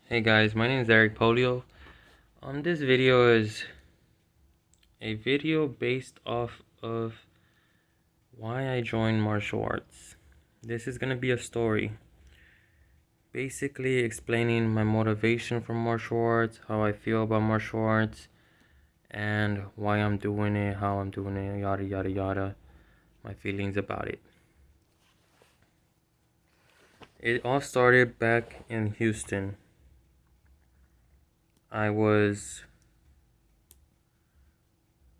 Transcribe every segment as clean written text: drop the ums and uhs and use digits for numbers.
Hey guys, my name is Eric Polio. This video is a video based off of why I joined martial arts. This is gonna be a story, basically explaining my motivation for martial arts, how I feel about martial arts, and why I'm doing it, how I'm doing it, yada yada yada, my feelings about it. It all started back in Houston. I was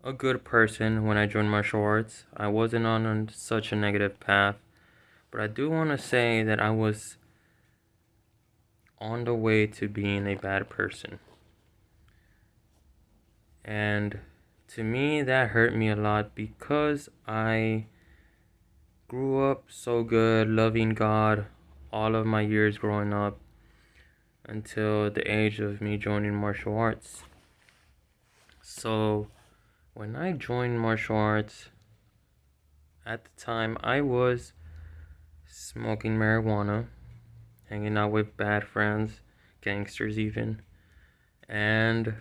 a good person when I joined martial arts. I wasn't on such a negative path, but I do want to say that I was on the way to being a bad person. And to me, that hurt me a lot because I grew up so good, loving God all of my years growing up until the age of me joining martial arts. So when I joined martial arts, at the time I was smoking marijuana, hanging out with bad friends, gangsters even, and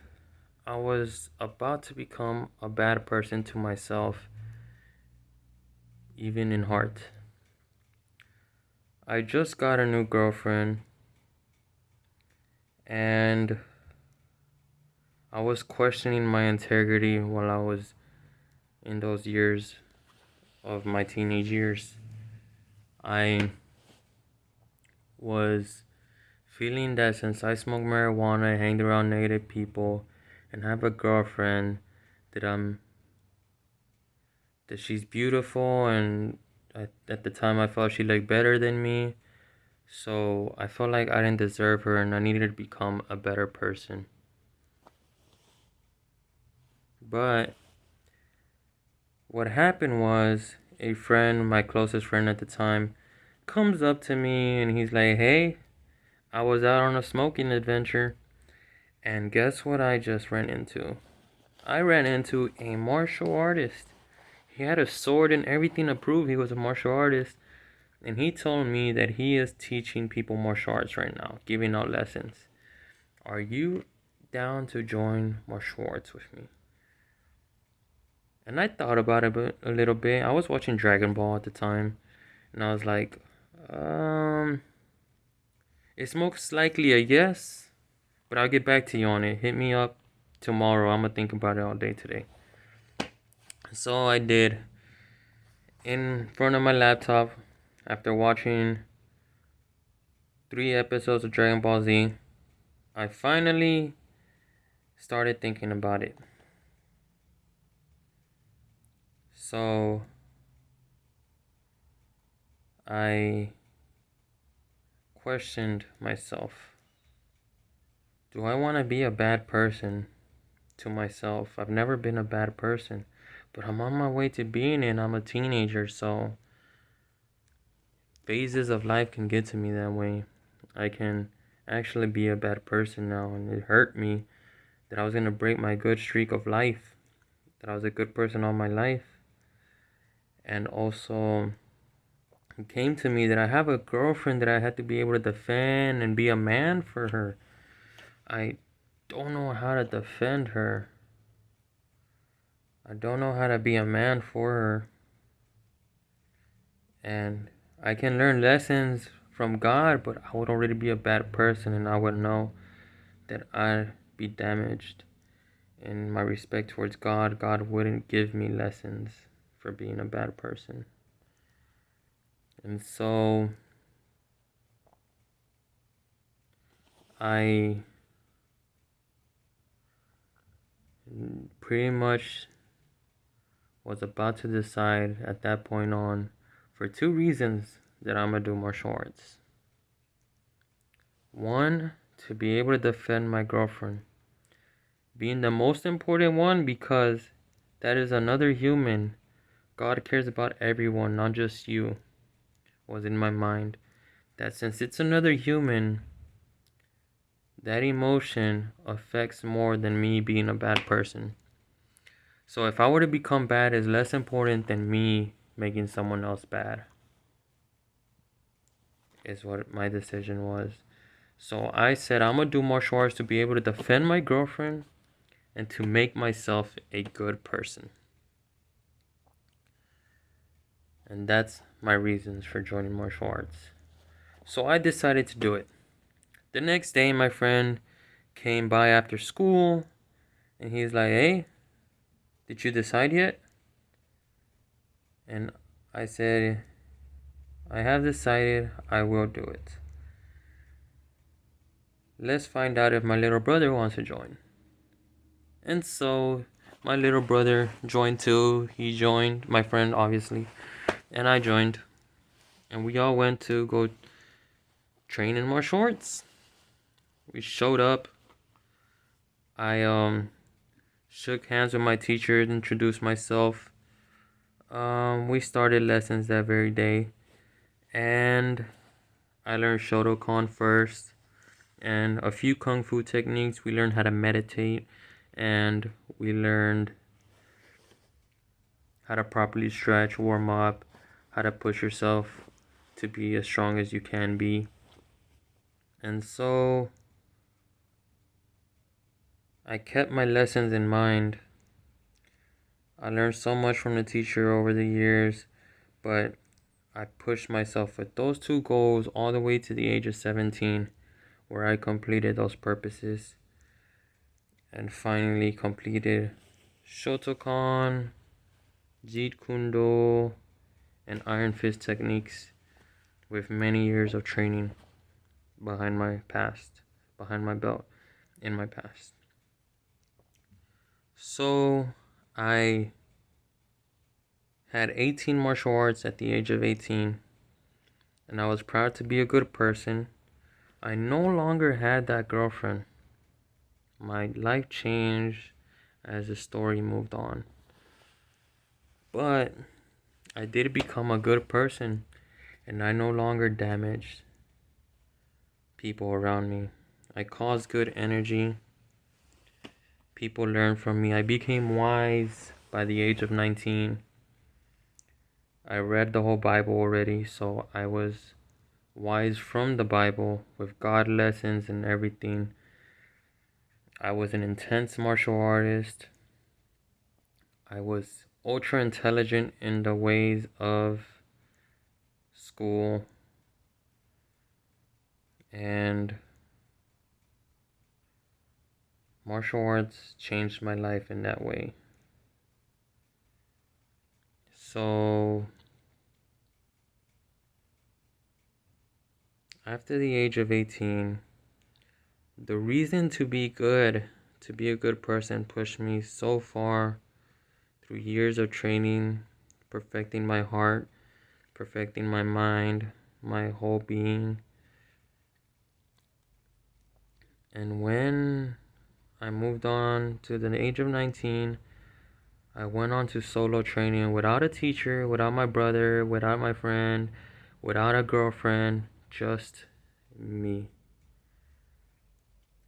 I was about to become a bad person to myself, even in heart. I just got a new girlfriend, and I was questioning my integrity while I was in those years of my teenage years. I was feeling that since I smoke marijuana, hang around negative people, and have a girlfriend, that she's beautiful, and at the time I felt she looked better than me. So I felt like I didn't deserve her and I needed to become a better person. But what happened was a friend, my closest friend at the time, comes up to me and he's like, "Hey, I was out on a smoking adventure, and guess what I just ran into? I ran into a martial artist. He had a sword and everything to prove he was a martial artist. And he told me that he is teaching people martial arts right now, giving out lessons. Are you down to join martial arts with me?" And I thought about it a little bit. I was watching Dragon Ball at the time, and I was like, um, it's most likely a yes, but I'll get back to you on it. Hit me up tomorrow. I'm gonna think about it all day today. So I did. In front of my laptop, after watching 3 episodes of Dragon Ball Z, I finally started thinking about it. So I questioned myself. Do I want to be a bad person to myself? I've never been a bad person, but I'm on my way to being it. I'm a teenager, so phases of life can get to me that way. I can actually be a bad person now, and it hurt me that I was going to break my good streak of life, that I was a good person all my life. And also, it came to me that I have a girlfriend that I had to be able to defend and be a man for her. I don't know how to defend her. I don't know how to be a man for her. And I can learn lessons from God, but I would already be a bad person and I would know that I'd be damaged. In my respect towards God, God wouldn't give me lessons for being a bad person. And so I pretty much was about to decide at that point on for 2 reasons that I'm gonna do martial arts. One, to be able to defend my girlfriend, being the most important one because that is another human. God cares about everyone, not just you, was in my mind. That since it's another human, that emotion affects more than me being a bad person. So if I were to become bad, it's less important than me making someone else bad, is what my decision was. So I said I'm gonna do martial arts to be able to defend my girlfriend and to make myself a good person. And that's my reasons for joining martial arts. So I decided to do it. The next day, my friend came by after school and he's like, "Hey, did you decide yet?" And I said, "I have decided I will do it. Let's find out if my little brother wants to join." And so my little brother joined too. He joined, my friend obviously, and I joined. And we all went to go train in martial arts. We showed up. I shook hands with my teacher, introduced myself. We started lessons that very day, and I learned Shotokan first, and a few kung fu techniques. We learned how to meditate, and we learned how to properly stretch, warm up, how to push yourself to be as strong as you can be. And so I kept my lessons in mind. I learned so much from the teacher over the years, but I pushed myself with those two goals all the way to the age of 17, where I completed those purposes and finally completed Shotokan, Jeet Kune Do, and Iron Fist techniques with many years of training behind my belt in my past. So I had 18 martial arts at the age of 18, and I was proud to be a good person. I no longer had that girlfriend. My life changed as the story moved on. But I did become a good person, and I no longer damaged people around me. I caused good energy. People learned from me. I became wise by the age of 19. I read the whole Bible already, so I was wise from the Bible with God lessons and everything. I was an intense martial artist. I was ultra intelligent in the ways of school, and martial arts changed my life in that way. So after the age of 18, the reason to be good, to be a good person, pushed me so far through years of training, perfecting my heart, perfecting my mind, my whole being. And when I moved on to the age of 19, I went on to solo training without a teacher, without my brother, without my friend, without a girlfriend, just me.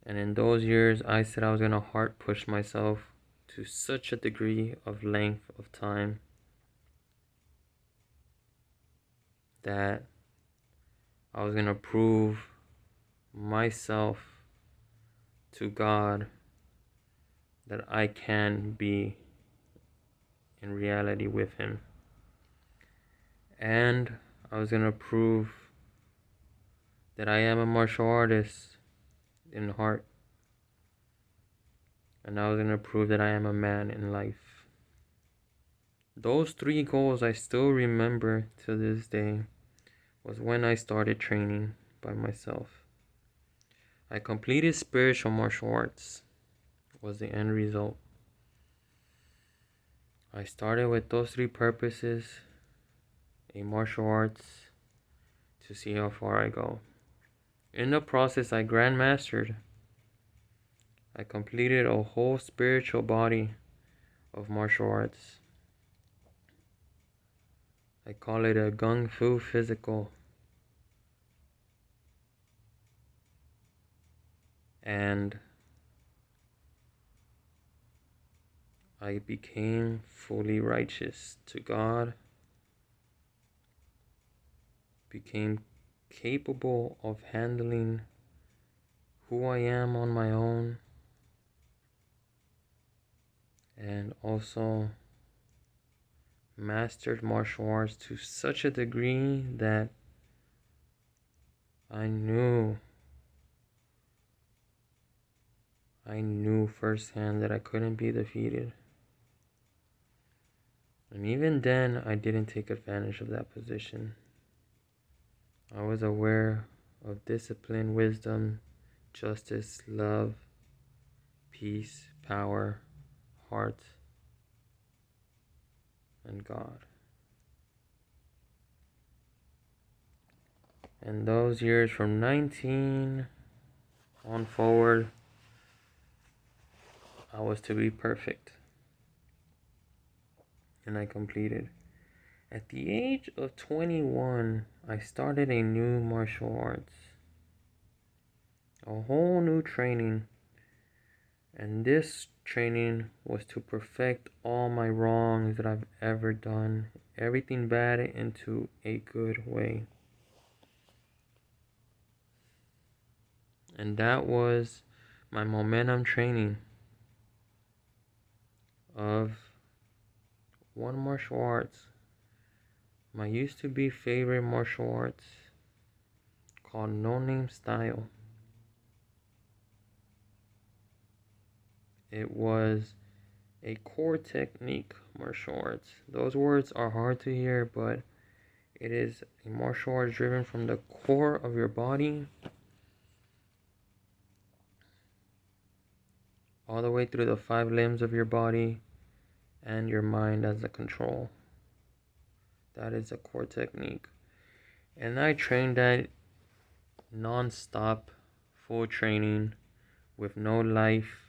And in those years, I said I was going to hard push myself to such a degree of length of time that I was going to prove myself to God that I can be in reality with Him. And I was going to prove that I am a martial artist in heart. And I was going to prove that I am a man in life. Those three goals I still remember to this day was when I started training by myself. I completed spiritual martial arts was the end result. I started with those three purposes, a martial arts, to see how far I go. In the process, I grandmastered. I completed a whole spiritual body of martial arts. I call it a Kung Fu physical. And I became fully righteous to God, became capable of handling who I am on my own, and also mastered martial arts to such a degree that I knew firsthand that I couldn't be defeated. And even then, I didn't take advantage of that position. I was aware of discipline, wisdom, justice, love, peace, power, heart, and God. And those years from 19 on forward, I was to be perfect. And I completed. At the age of 21, I started a new martial arts. A whole new training. And this training was to perfect all my wrongs that I've ever done. Everything bad into a good way. And that was my momentum training of one martial arts. My used to be favorite martial arts called No Name Style. It was a core technique martial arts. Those words are hard to hear, but it is a martial arts driven from the core of your body all the way through the 5 limbs of your body and your mind as a control. That is a core technique. And I trained that non-stop, full training with no life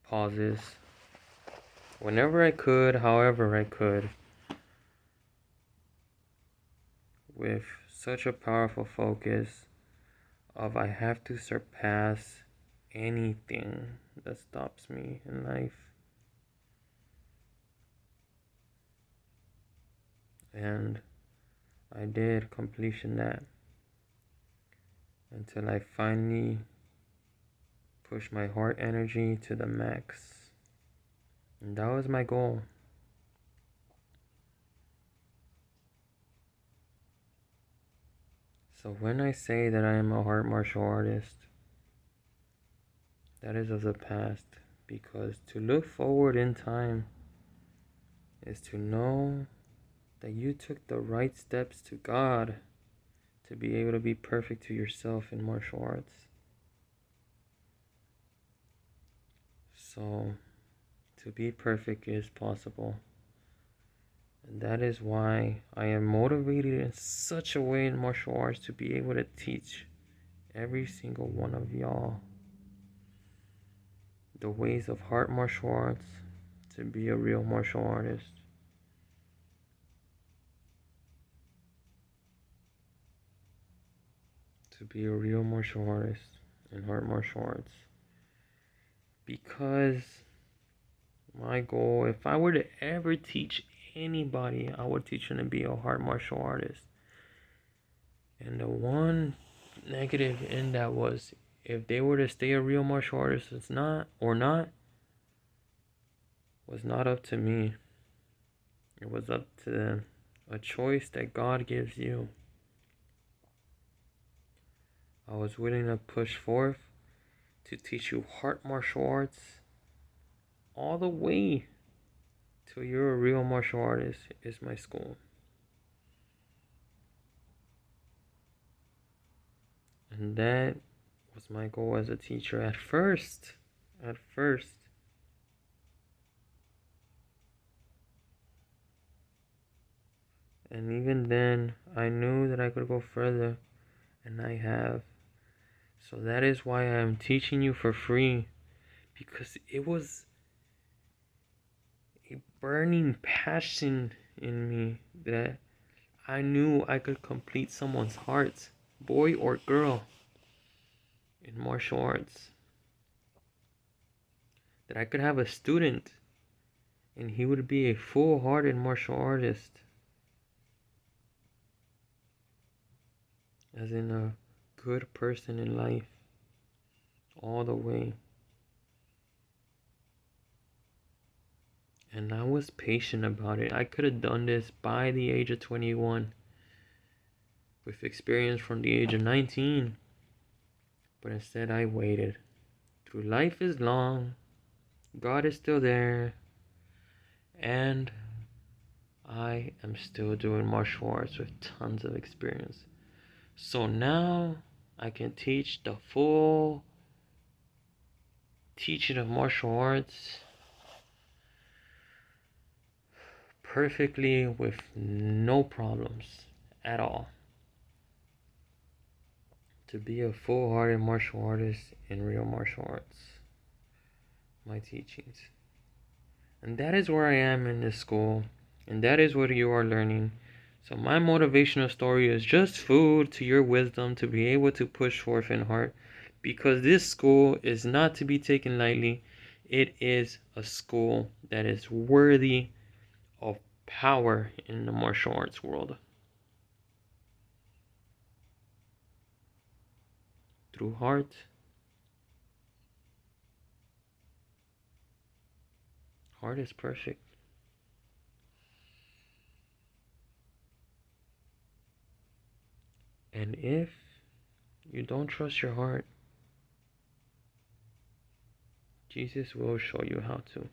pauses. Whenever I could, however I could, with such a powerful focus of I have to surpass anything that stops me in life. And I did completion that until I finally pushed my heart energy to the max. And that was my goal. So when I say that I am a heart martial artist, that is of the past, because to look forward in time is to know that you took the right steps to God to be able to be perfect to yourself in martial arts. So, to be perfect is possible. And that is why I am motivated in such a way in martial arts to be able to teach every single one of y'all the ways of heart martial arts to be a real martial artist. To be a real martial artist in heart martial arts. Because my goal, if I were to ever teach anybody, I would teach them to be a heart martial artist. And the one negative in that was if they were to stay a real martial artist, was not up to me. It was up to them. A choice that God gives you. I was willing to push forth to teach you heart martial arts all the way till you're a real martial artist is my school. And that was my goal as a teacher at first. And even then, I knew that I could go further, and I have. So that is why I am teaching you for free, because it was a burning passion in me that I knew I could complete someone's heart, boy or girl, in martial arts. That I could have a student and he would be a full-hearted martial artist, as in a good person in life. all the way. And I was patient about it. I could have done this by the age of 21 with experience from the age of 19. But instead, I waited. Through life is long, God is still there, and I am still doing martial arts with tons of experience. So now I can teach the full teaching of martial arts perfectly with no problems at all. To be a full-hearted martial artist in real martial arts. My teachings. And that is where I am in this school. And that is what you are learning. So my motivational story is just food to your wisdom to be able to push forth in heart. Because this school is not to be taken lightly. It is a school that is worthy of power in the martial arts world. Through heart, heart is perfect. And if you don't trust your heart, Jesus will show you how to.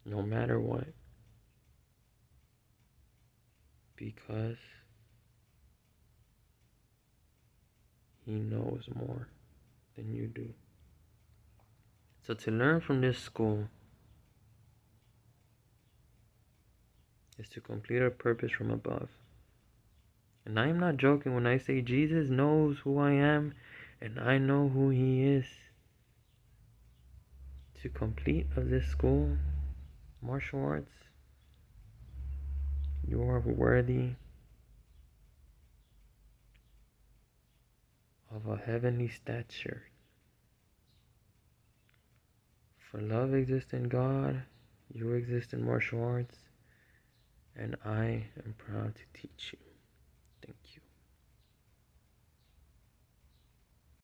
No matter what. Because He knows more than you do. So to learn from this school is to complete our purpose from above. And I am not joking when I say Jesus knows who I am and I know who He is. To complete of this school, martial arts, you are worthy of a heavenly stature. For love exists in God, you exist in martial arts, and I am proud to teach you. Thank you.